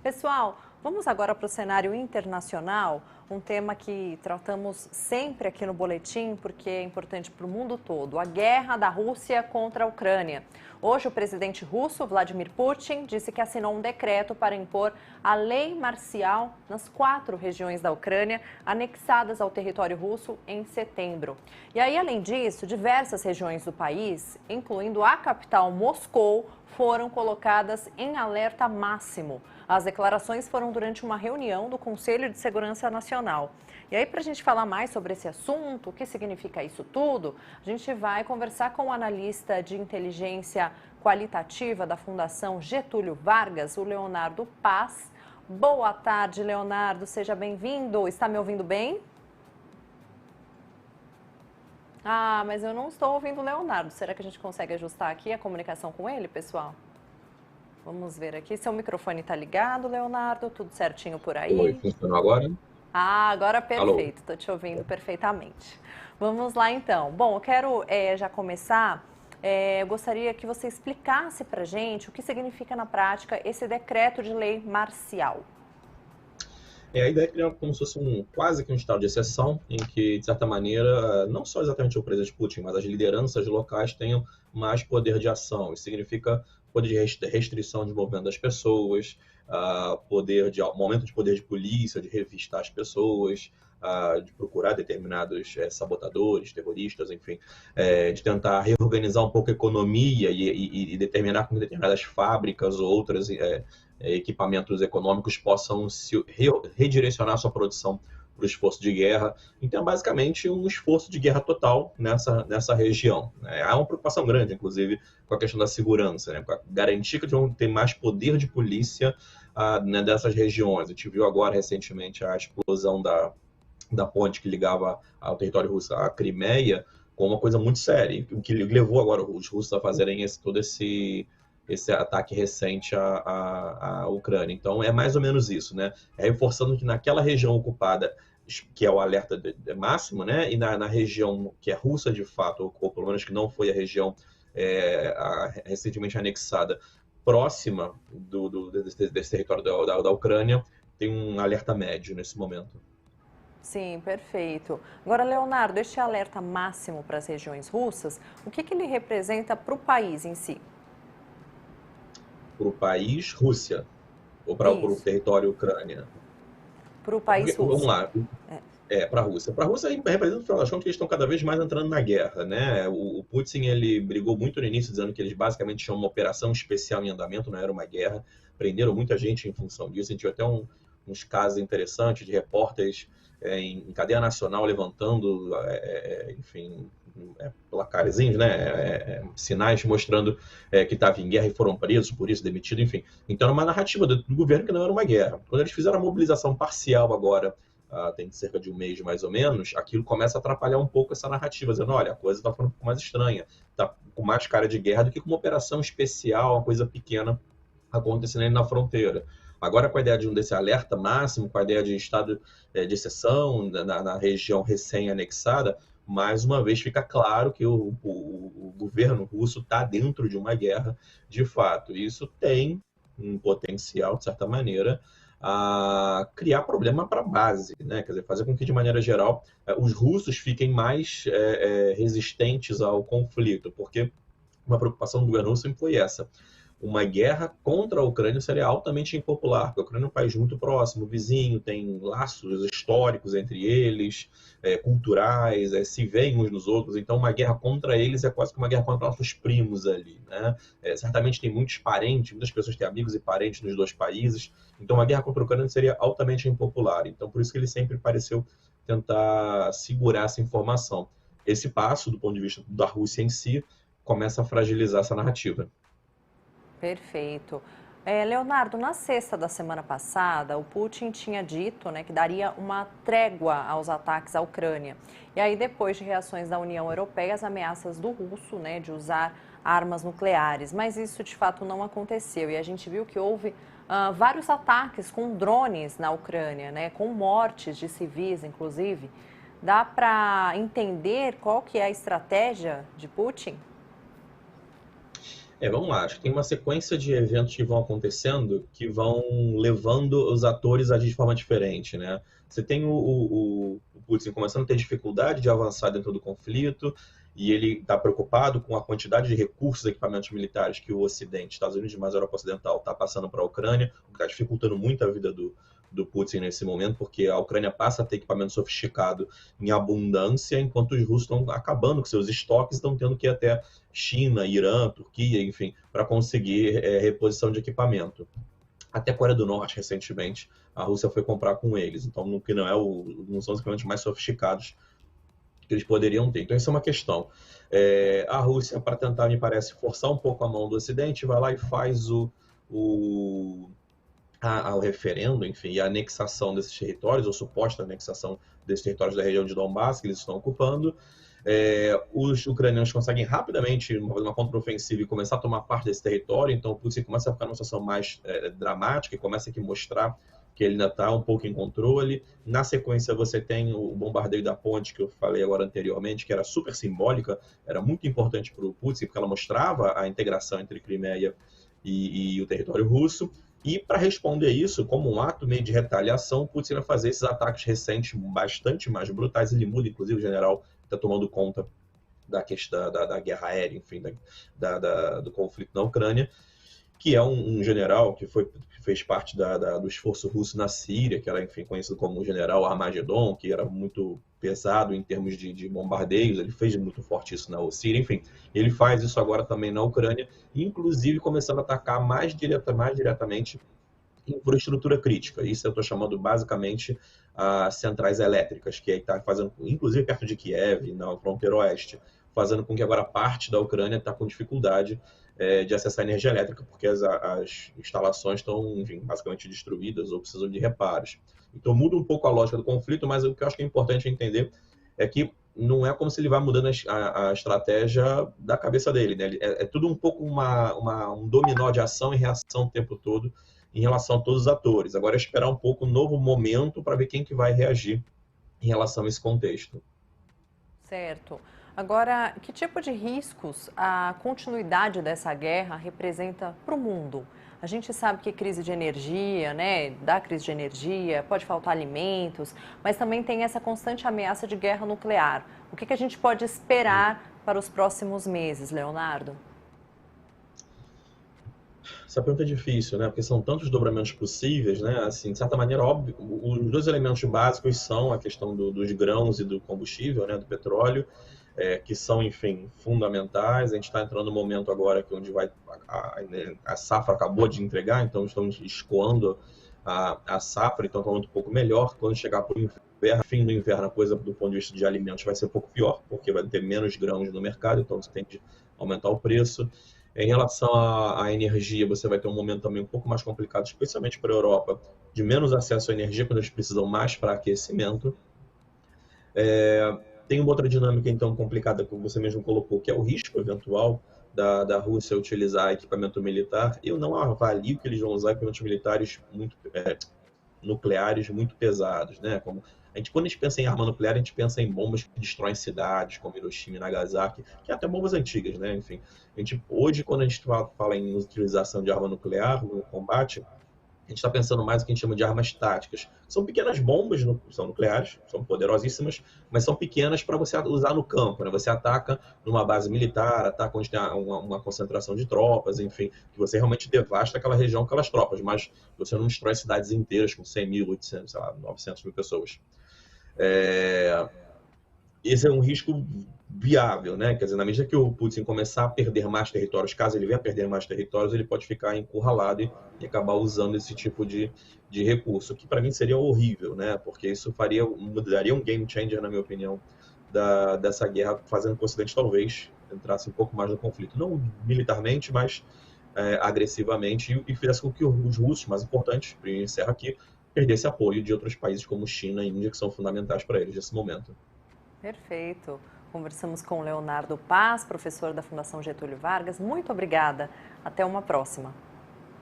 Pessoal, vamos agora para o cenário internacional, um tema que tratamos sempre aqui no Boletim, porque é importante para o mundo todo, a guerra da Rússia contra a Ucrânia. Hoje, o presidente russo, Vladimir Putin, disse que assinou um decreto para impor a lei marcial nas 4 regiões da Ucrânia, anexadas ao território russo em setembro. E aí, além disso, diversas regiões do país, incluindo a capital Moscou, foram colocadas em alerta máximo. As declarações foram durante uma reunião do Conselho de Segurança Nacional. E aí, para a gente falar mais sobre esse assunto, o que significa isso tudo, a gente vai conversar com o analista de inteligência qualitativa da Fundação Getúlio Vargas, o Leonardo Paz. Boa tarde, Leonardo, seja bem-vindo. Está me ouvindo bem? Ah, mas eu não estou ouvindo o Leonardo. Será que a gente consegue ajustar aqui a comunicação com ele, pessoal? Vamos ver aqui. Seu microfone está ligado, Leonardo? Tudo certinho por Oi, aí? funcionou agora? Ah, agora Alô? perfeito. Estou te ouvindo perfeitamente. Vamos lá, então. Bom, eu quero já começar. Eu gostaria que você explicasse para a gente o que significa na prática esse decreto de lei marcial. A ideia é criar como se fosse quase que um estado de exceção, em que, de certa maneira, não só exatamente o presidente Putin, mas as lideranças locais tenham mais poder de ação. Isso significa poder de restrição de movimento das pessoas, aumento de poder de polícia, de revistar as pessoas, de procurar determinados sabotadores, terroristas, enfim, de tentar reorganizar um pouco a economia e determinar como determinadas fábricas ou outras equipamentos econômicos possam redirecionar sua produção para o esforço de guerra. Então, é basicamente um esforço de guerra total nessa região. Há uma preocupação grande, inclusive, com a questão da segurança, né? Com a garantia que vão ter mais poder de polícia né, dessas regiões. A gente viu agora, recentemente, a explosão da ponte que ligava ao território russo à Crimeia, com uma coisa muito séria, o que levou agora os russos a fazerem todo esse ataque recente à Ucrânia. Então, é mais ou menos isso, né? É reforçando que naquela região ocupada, que é o alerta máximo, né? E na região que é russa de fato, ou pelo menos que não foi a região recentemente anexada, próxima desse território da Ucrânia, tem um alerta médio nesse momento. Sim, perfeito. Agora, Leonardo, este alerta máximo para as regiões russas, o que ele representa para o país em si? Para o país Rússia, ou para o Isso, território Ucrânia. para o Porque, país vamos russo. lá, para a Rússia. Para a Rússia, representa, no final das contas, que eles estão cada vez mais entrando na guerra. Né? O Putin ele brigou muito no início, dizendo que eles basicamente tinham uma operação especial em andamento, não era uma guerra. Prenderam muita gente em função disso. A gente viu até uns casos interessantes de repórteres em cadeia nacional levantando, enfim, placarezinhos, né? Sinais mostrando que estava em guerra e foram presos, por isso demitidos, enfim. Então era uma narrativa do governo que não era uma guerra. Quando eles fizeram a mobilização parcial agora, tem cerca de um mês mais ou menos, aquilo começa a atrapalhar um pouco essa narrativa, dizendo, olha, a coisa está ficando um pouco mais estranha, está com mais cara de guerra do que com uma operação especial, uma coisa pequena acontecendo ali na fronteira. Agora, com a ideia desse alerta máximo, com a ideia de estado de exceção na região recém-anexada, mais uma vez fica claro que o governo russo está dentro de uma guerra de fato. Isso tem um potencial, de certa maneira, a criar problema para a base, né? Quer dizer, fazer com que, de maneira geral, os russos fiquem mais resistentes ao conflito, porque uma preocupação do governo russo sempre foi essa. Uma guerra contra a Ucrânia seria altamente impopular, porque a Ucrânia é um país muito próximo, vizinho, tem laços históricos entre eles, culturais, se veem uns nos outros, então uma guerra contra eles é quase que uma guerra contra nossos primos ali. Né? Certamente tem muitos parentes, muitas pessoas têm amigos e parentes nos dois países, então uma guerra contra a Ucrânia seria altamente impopular. Então por isso que ele sempre pareceu tentar segurar essa informação. Esse passo, do ponto de vista da Rússia em si, começa a fragilizar essa narrativa. Perfeito. Leonardo, na sexta da semana passada, o Putin tinha dito, né, que daria uma trégua aos ataques à Ucrânia. E aí, depois de reações da União Europeia, as ameaças do russo, né, de usar armas nucleares. Mas isso, de fato, não aconteceu. E a gente viu que houve vários ataques com drones na Ucrânia, né, com mortes de civis, inclusive. Dá para entender qual que é a estratégia de Putin? Vamos lá. Acho que tem uma sequência de eventos que vão acontecendo que vão levando os atores a agir de forma diferente, né? Você tem o Putin começando a ter dificuldade de avançar dentro do conflito e ele está preocupado com a quantidade de recursos e equipamentos militares que o Ocidente, Estados Unidos e mais a Europa Ocidental, está passando para a Ucrânia, o que está dificultando muito a vida do Putin nesse momento, porque a Ucrânia passa a ter equipamento sofisticado em abundância, enquanto os russos estão acabando com seus estoques, estão tendo que ir até China, Irã, Turquia, enfim, para conseguir reposição de equipamento. Até a Coreia do Norte, recentemente, a Rússia foi comprar com eles. Então, que não são os equipamentos mais sofisticados que eles poderiam ter. Então, isso é uma questão. A Rússia, para tentar, me parece, forçar um pouco a mão do Ocidente, vai lá e faz ao referendo, enfim, e a anexação desses territórios, ou suposta anexação desses territórios da região de Donbass, que eles estão ocupando. Os ucranianos conseguem rapidamente uma contraofensiva e começar a tomar parte desse território, então o Putin começa a ficar numa situação mais dramática e começa a mostrar que ele ainda está um pouco em controle. Na sequência, você tem o bombardeio da ponte, que eu falei agora anteriormente, que era super simbólica, era muito importante para o Putin, porque ela mostrava a integração entre Crimeia e o território russo. E para responder isso, como um ato meio de retaliação, Putin vai fazer esses ataques recentes bastante mais brutais. Ele muda, inclusive, o general está tomando conta da questão da guerra aérea, enfim, do conflito na Ucrânia, que é um general que fez parte do esforço russo na Síria, que era, enfim, conhecido como o general Armagedon, que era muito pesado em termos de bombardeios, ele fez muito forte isso na Síria, enfim, ele faz isso agora também na Ucrânia, inclusive começando a atacar mais diretamente infraestrutura crítica. Isso eu estou chamando basicamente as centrais elétricas, que está fazendo, inclusive perto de Kiev, na fronteira oeste, fazendo com que agora parte da Ucrânia está com dificuldade de acessar energia elétrica, porque as instalações estão, enfim, basicamente destruídas ou precisam de reparos. Então muda um pouco a lógica do conflito, mas o que eu acho que é importante entender é que não é como se ele vai mudando a estratégia da cabeça dele, né? É tudo um pouco um dominó de ação e reação o tempo todo em relação a todos os atores. Agora é esperar um pouco um novo momento para ver quem que vai reagir em relação a esse contexto. Certo. Agora, que tipo de riscos a continuidade dessa guerra representa para o mundo? A gente sabe que crise de energia, né? Da crise de energia, pode faltar alimentos, mas também tem essa constante ameaça de guerra nuclear. O que a gente pode esperar para os próximos meses, Leonardo? Essa pergunta é difícil, né? Porque são tantos dobramentos possíveis, né? Assim, de certa maneira, óbvio, os dois elementos básicos são a questão dos grãos e do combustível, né? Do petróleo, que são, enfim, fundamentais. A gente está entrando no momento agora que onde a safra acabou de entregar, então estamos escoando a safra, então está um pouco melhor. Quando chegar para o inverno, fim do inverno, a coisa do ponto de vista de alimentos vai ser um pouco pior, porque vai ter menos grãos no mercado, então você tem que aumentar o preço. Em relação à energia, você vai ter um momento também um pouco mais complicado, especialmente para a Europa, de menos acesso à energia, quando eles precisam mais para aquecimento. Tem uma outra dinâmica, então, complicada, que você mesmo colocou, que é o risco eventual da Rússia utilizar equipamento militar. Eu não avalio que eles vão usar equipamentos militares nucleares muito pesados, né? Quando a gente pensa em arma nuclear, a gente pensa em bombas que destroem cidades, como Hiroshima e Nagasaki, que é até bombas antigas, né? Enfim, hoje, quando a gente fala em utilização de arma nuclear no combate, a gente está pensando mais no que a gente chama de armas táticas. São pequenas bombas, são nucleares, são poderosíssimas, mas são pequenas para você usar no campo, né? Você ataca numa base militar, ataca onde tem uma concentração de tropas, enfim, que você realmente devasta aquela região com aquelas tropas, mas você não destrói cidades inteiras com 100 mil, 800, sei lá, 900 mil pessoas. Esse é um risco viável, né? Quer dizer, na medida que o Putin começar a perder mais territórios, caso ele venha a perder mais territórios, ele pode ficar encurralado e acabar usando esse tipo de recurso, que para mim seria horrível, né? Porque isso mudaria um game changer, na minha opinião, dessa guerra, fazendo com que o Ocidente talvez entrasse um pouco mais no conflito. Não militarmente, mas agressivamente, e fizesse com que os russos, mais importantes, para encerrar aqui, perdesse apoio de outros países como China e Índia, que são fundamentais para eles nesse momento. Perfeito. Conversamos com Leonardo Paz, professor da Fundação Getúlio Vargas. Muito obrigada. Até uma próxima.